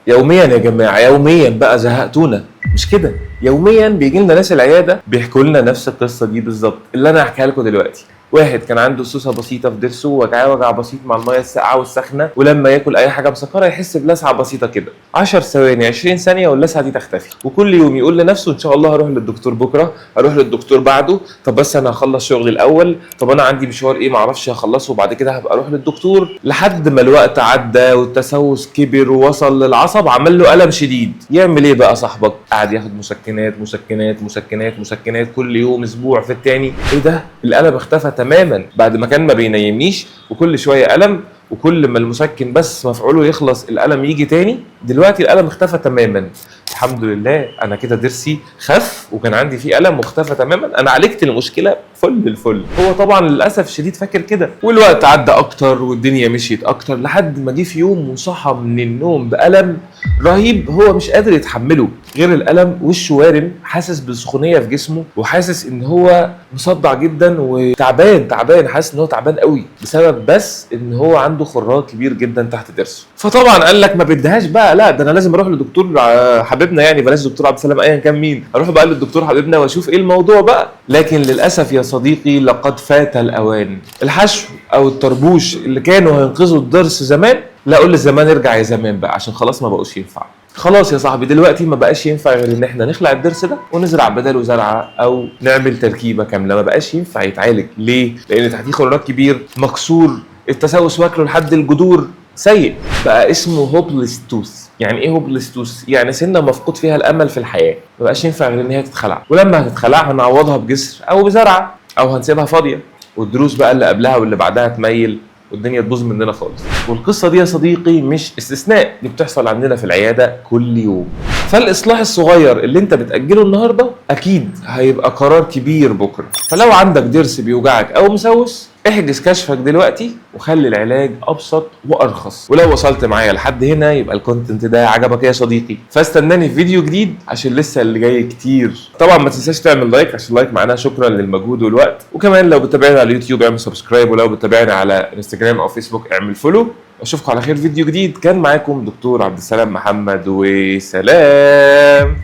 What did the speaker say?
يوميا يا جماعه، يوميا بقى، زهقتونا. مش كده؟ يوميا بيجي لنا ناس العياده بيحكوا لنا نفس القصه دي بالظبط اللي انا هحكيها لكم دلوقتي. واحد كان عنده سوسه بسيطه في ضرسه، وجع بسيط مع الميه الساقعه والسخنه، ولما ياكل اي حاجه مسكره يحس بلسعه بسيطه كده، 10 ثواني 20 ثانيه واللسعه دي تختفي. وكل يوم يقول لنفسه ان شاء الله هروح للدكتور بكره، هروح للدكتور بعده، طب بس انا هخلص شغلي الاول، طب انا عندي مشوار ايه معرفش هخلصه وبعد كده هبقى اروح للدكتور. لحد ما الوقت عدى والتسوس كبر ووصل للعصب، عمل له الم شديد. يعمل ايه بقى صاحبك؟ قعد ياخد مسكنات كل يوم، اسبوع في التاني. ايه ده؟ الالم اختفى تماما بعد ما كان ما بينيمنيش وكل شويه الم، وكل ما المسكن بس مفعوله يخلص الالم يجي تاني. دلوقتي الالم اختفى تماما. الحمد لله، انا كده ضرسي خف وكان عندي فيه الم واختفى تماما، انا عالجت المشكله فل الفل. هو طبعا للاسف الشديد فاكر كده، والوقت عدى اكتر والدنيا مشيت اكتر، لحد ما جه في يوم وصحى من النوم بالم رهيب هو مش قادر يتحمله. غير الالم وشه وارم، حاسس بسخونيه في جسمه، وحاسس ان هو مصدع جدا وتعبان، حاسس ان هو تعبان قوي بسبب بس ان هو عنده خراج كبير جدا تحت ضرسه. فطبعا قال لك ما بدهاش بقى، لا ده انا لازم اروح لدكتور حبيبنا، يعني بلاش دكتور عبد السلام ايا كان مين، اروح بقى للدكتور حبيبنا واشوف ايه الموضوع بقى. لكن للاسف يا صديقي لقد فات الاوان. الحشو او الطربوش اللي كانوا هينقذوا الضرس زمان، لا قول للزمان ارجع يا زمان بقى، عشان خلاص ما بقوش ينفع. خلاص يا صاحبي، دلوقتي ما بقاش ينفع غير ان احنا نخلع الضرس ده ونزرع بداله زرعه او نعمل تركيبه كامله. ما بقاش ينفع يتعالج. ليه؟ لان تحتيه خراج كبير مكسور، التسوس واكله لحد الجذور، سيء. بقى اسمه هوبلس توث. يعني ايه هوبلس توث؟ يعني سنه مفقود فيها الامل في الحياه، ما بقاش ينفع غير ان هي تتخلع. ولما هتتخلع هنعوضها بجسر او بزرعه او هنسيبها فاضيه، والدروس بقى اللي قبلها واللي بعدها تميل والدنيا تبوظ مننا خالص. والقصه دي يا صديقي مش استثناء، دي بتحصل عندنا في العياده كل يوم. فالاصلاح الصغير اللي انت بتاجله النهارده اكيد هيبقى قرار كبير بكره. فلو عندك ضرس بيوجعك او مسوس، احجز كشفك دلوقتي وخلي العلاج ابسط وارخص. ولو وصلت معايا لحد هنا يبقى الكونتنت ده عجبك يا صديقي، فاستناني في فيديو جديد عشان لسه اللي جاي كتير. طبعا ما تنساش تعمل لايك، عشان اللايك معناه شكرا للمجهود والوقت. وكمان لو بتتابعني على اليوتيوب اعمل سبسكرايب، ولو بتتابعني على انستجرام او فيسبوك اعمل فولو. اشوفكم على خير فيديو جديد. كان معاكم دكتور عبد السلام محمد، وسلام.